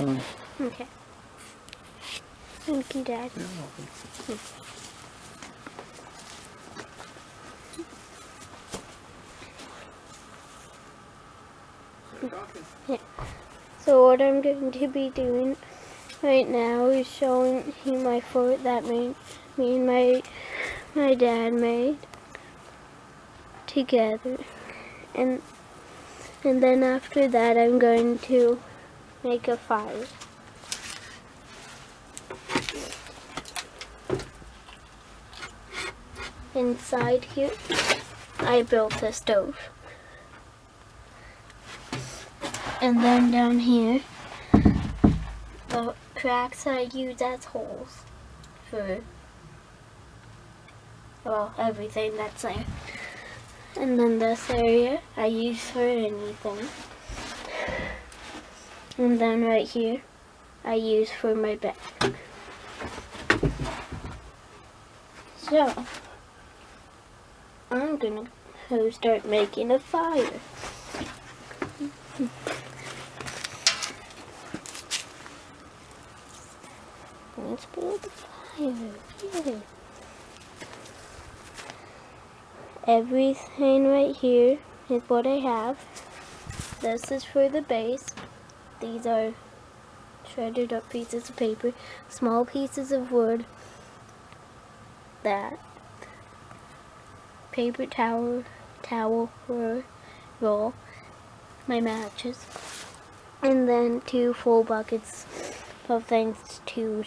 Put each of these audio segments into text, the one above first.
time. Okay. Thank you, Dad. You're welcome. Start talking. Yeah. So what I'm going to be doing right now is showing you my fort that me and my dad made together, and then after that I'm going to make a fire. Inside here I built a stove, and then down here the cracks I use as holes for, well, everything that's there. And then this area I use for anything. And then right here I use for my bed. So I'm gonna go start making a fire. Let's build a fire. Yeah. Everything right here is what I have. This is for the base. These are shredded up pieces of paper, small pieces of wood, that paper towel roll, my matches, and then 2 full buckets of things to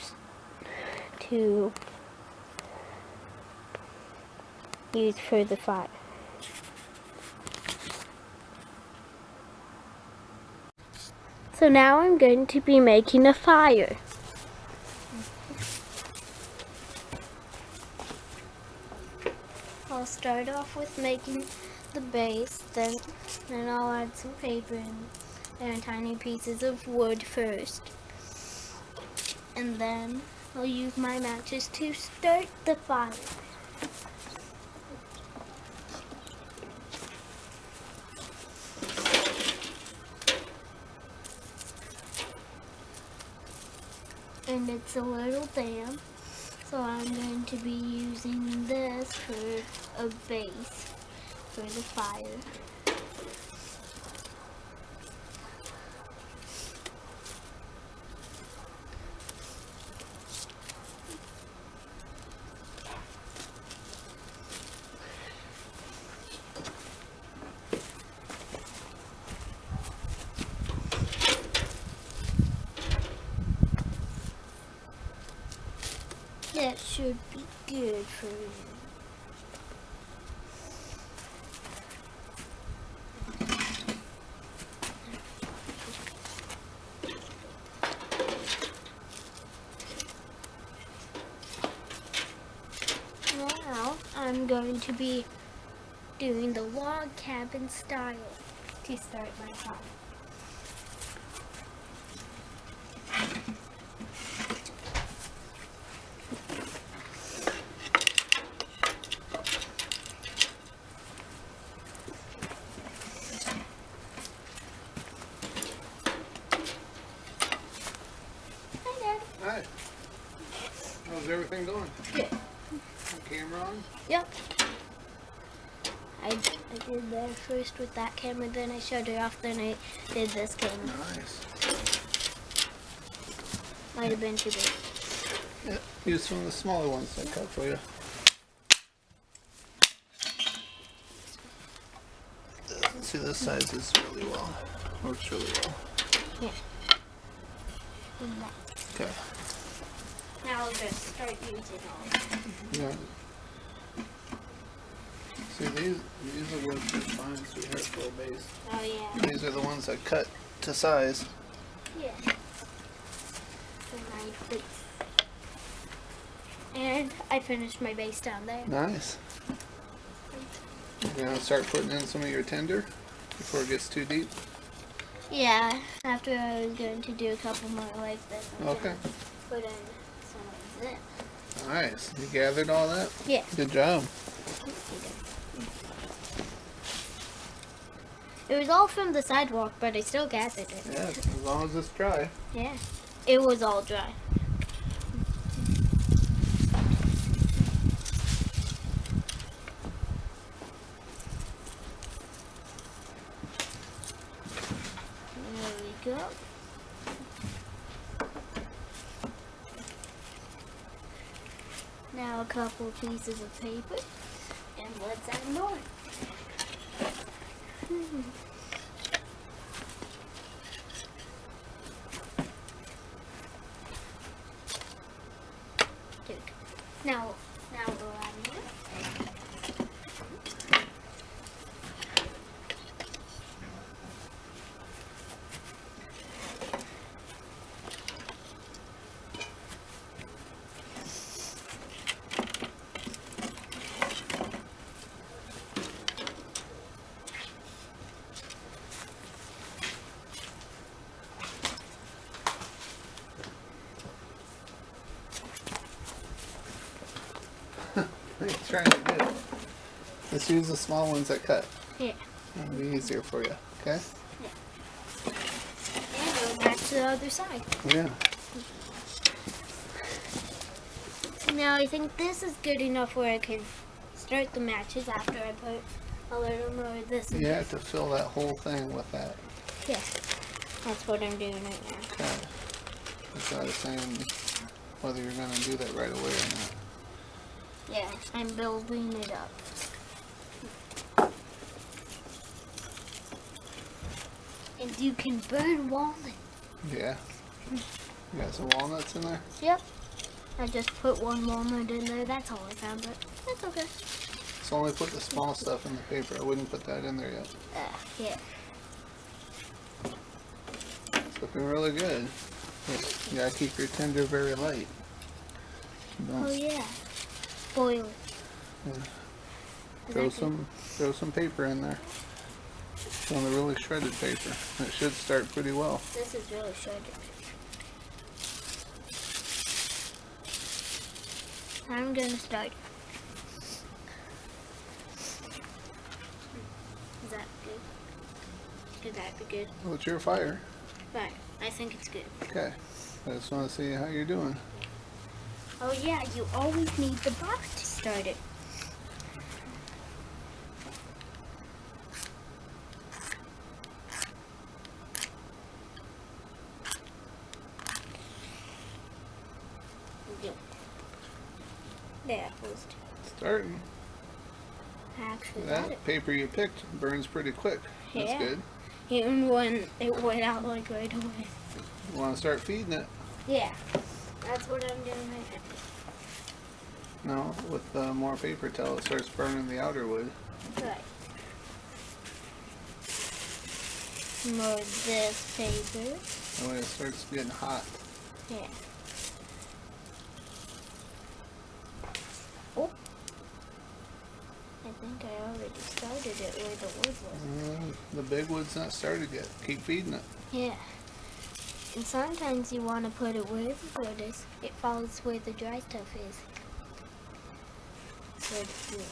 use for the fire. So now I'm going to be making a fire. I'll start off with making the base, then I'll add some paper and tiny pieces of wood first. And then I'll use my matches to start the fire. And it's a little damp, so I'm going to be using this for a base for the fire. That should be good for you. Now I'm going to be doing the log cabin style to start my fire. Hi. How's everything going? Good. Camera on? Yep. I did that first with that camera, then I shut it off, then I did this camera. Nice. Might have been too big. Yeah, use some of the smaller ones I cut for you. See, this size is really well. Works really well. Yeah. Okay. Now I'll just start using all. Yeah. See, these will work just fine, sweetheart, for a base. Oh yeah. These are the ones I cut to size. Yeah. The knife base. And I finished my base down there. Nice. You're gonna start putting in some of your tinder before it gets too deep? Yeah, after I was going to do a couple more like this. Okay. Put in some of this. Nice. You gathered all that? Yeah. Good job. It was all from the sidewalk, but I still gathered it. Yeah, as long as it's dry. Yeah. It was all dry. There we go. Now a couple pieces of paper, and let's add more. There we go. Now we'll add more. Trying to do it. Just use the small ones that cut. Yeah. It'll be easier for you. Okay? And go back to the other side. Yeah. Now I think this is good enough where I can start the matches after I put a little more of this in. You have to fill that whole thing with that. Yeah. That's what I'm doing right now. Okay. That's what I was saying, whether you're going to do that right away or not. Yeah, I'm building it up. And you can burn walnut. Yeah. You got some walnuts in there? Yep. I just put one walnut in there. That's all I found, but that's okay. So only put the small stuff in the paper. I wouldn't put that in there yet. Yeah. It's looking really good. Just, you gotta keep your tinder very light. Don't Oh yeah. Boil it. Yeah. Throw some paper in there. Some of the really shredded paper. It should start pretty well. This is really shredded. I'm gonna start. Is that good? Could that be good? Well, it's your fire. Right. I think it's good. Okay. I just want to see how you're doing. Oh yeah, you always need the box to start it. Yep. There, was Starting. actually got it. That paper you picked burns pretty quick. That's Yeah. good. Even when it went out like right away. You want to start feeding it. Yeah, that's what I'm doing right now. No, with more paper till it starts burning the outer wood. Right. More of this paper. That way it starts getting hot. Yeah. Oh. I think I already started it where the wood was. The big wood's not started yet. Keep feeding it. Yeah. And sometimes you want to put it where the wood is. It follows where the dry stuff is. Where the wood.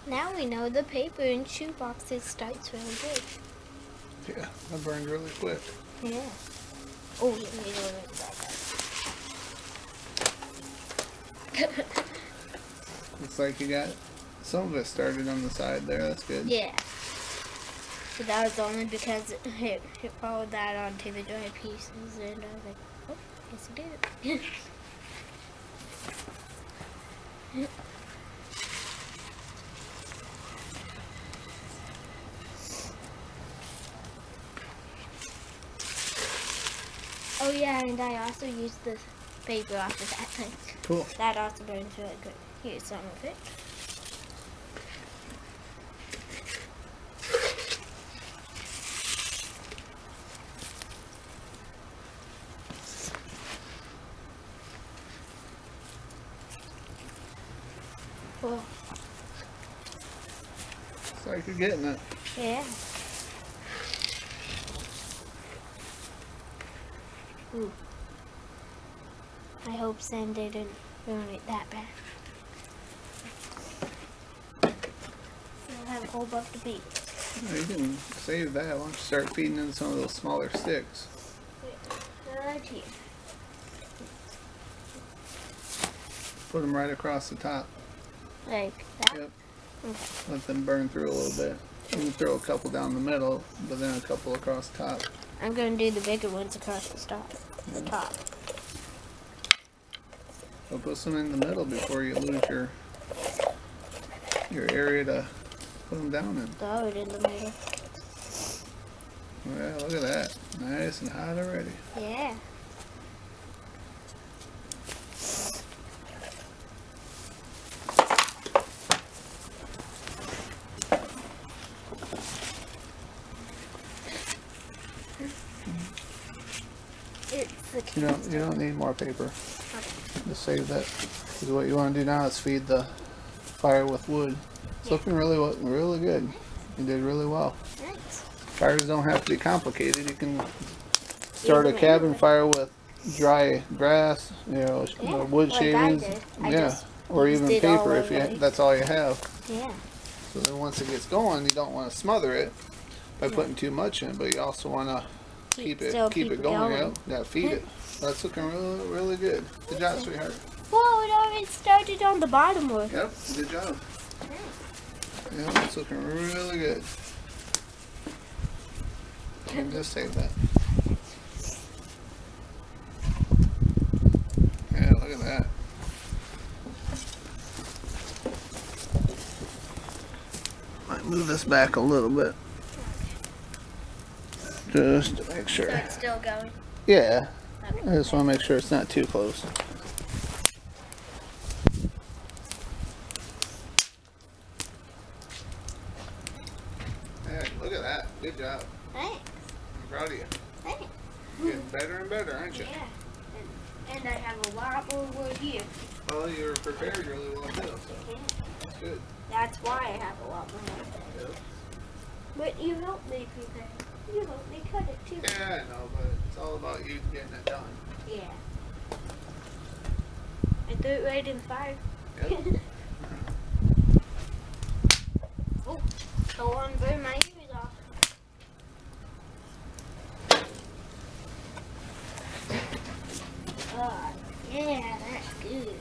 Now we know the paper in shoe boxes starts really good. Yeah, that burned really quick. Yeah. Oh, yeah, we know about that. Looks like you got some of it started on the side there. That's good. Yeah. But that was only because it followed that onto the dry pieces, and I was like, oh, yes it did. Oh yeah, and I also used the paper off of that thing. Cool. That also burns really good. Here's some of it. Cool. Looks like you're getting it. Yeah. Ooh. I hope Sam didn't ruin it that bad. I'll have a whole bunch of paper. You can save that. Why don't you start feeding in some of those smaller sticks? Right here. Put them right across the top. Like that? Yep. Okay. Let them burn through a little bit. You can throw a couple down the middle, but then a couple across the top. I'm going to do the bigger ones across the top. So put some in the middle before you lose your area to put them down in. Throw it in the middle. Well, look at that. Nice and hot already. Yeah. You don't need more paper. Okay. Just save that. Because what you want to do now is feed the fire with wood. It's looking really good. You did really well. Thanks. Fires don't have to be complicated. You can start a cabin fire with dry grass, Yeah, wood like I shavings. did. Or even used it all paper if already. that's all you have. Yeah. So then once it gets going, you don't want to smother it by putting too much in, but you also want to keep it going. Yeah, gotta feed it. That's looking really good. Good job, sweetheart. Whoa, it already started on the bottom one. Yep, good job. Yeah, it's looking really good. And just save that. Yeah, look at that. Might move this back a little bit. Just to make sure. So it's still going? Yeah. Okay. I just want to make sure it's not too close. Yeah, look at that. Good job. Thanks. I'm proud of you. Thanks. Getting better and better, aren't you? Yeah. And I have a lot more wood here. Well, you're prepared really well too, so Yeah. that's good. That's why I have a lot more wood. Yep. But you helped me prepare. You helped me cut it too. Yeah, I know, but it's all about you getting it done. Yeah. I threw it right in the fire. Yep. Oh, go on, burn my ears off. Oh, yeah, that's good.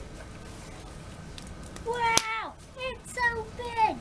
Wow, it's so big.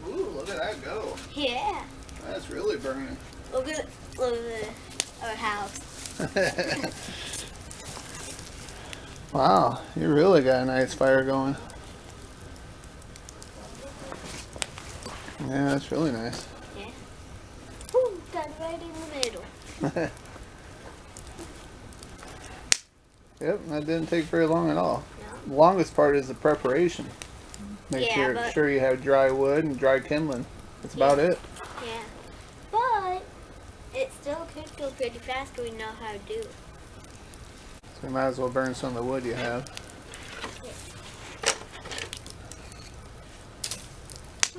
Ooh, look at that go. Yeah. That's really burning. Look at the our house. Wow, you really got a nice fire going. Yeah, that's really nice. Yeah. Ooh, got it right in the middle. Yep, that didn't take very long at all. No. The longest part is the preparation. Make sure you have dry wood and dry kindling. That's about it. Yeah. But it still could go pretty fast if we know how to do it. So you might as well burn some of the wood you have.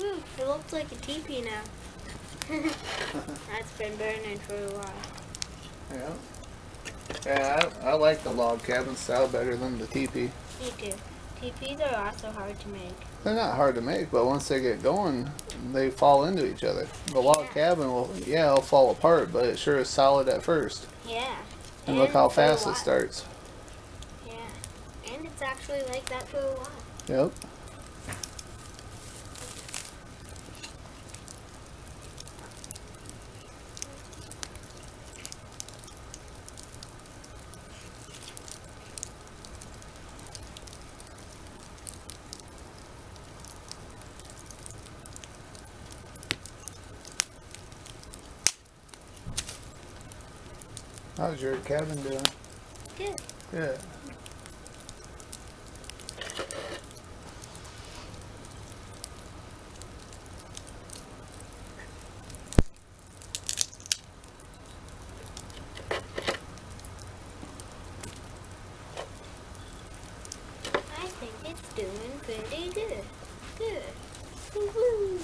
Ooh, it looks like a teepee now. That's been burning for a while. Yeah. Yeah, I like the log cabin style better than the teepee. Me too. Teepees are also hard to make. They're not hard to make, but once they get going, they fall into each other. The log cabin it'll fall apart, but it sure is solid at first. Yeah. And look how fast it starts. Yeah. And it's actually like that for a while. Yep. How's your cabin doing? Good. Good. I think it's doing pretty good. Good. Woo-hoo.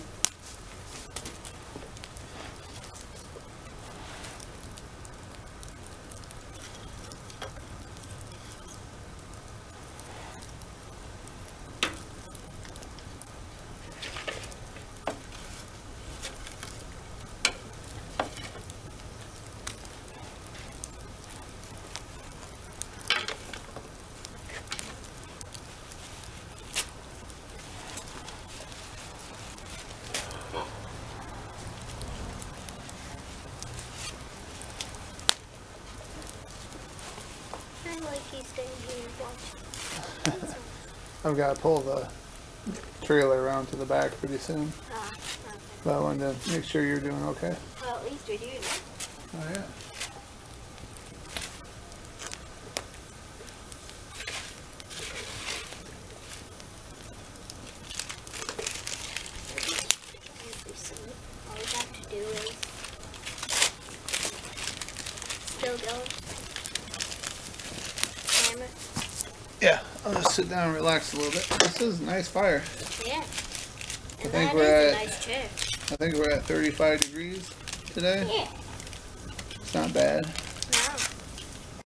I like you staying here watching. I've got to pull the trailer around to the back pretty soon. Ah, okay. But I wanted to make sure you're doing okay. Well, at least we're doing it. Oh, yeah. All we have to do is still going. Hammer. Yeah, I'll just sit down and relax a little bit. This is a nice fire. Yeah. And think that we're is a at- nice chair. I think we're at 35 degrees today. Yeah. It's not bad.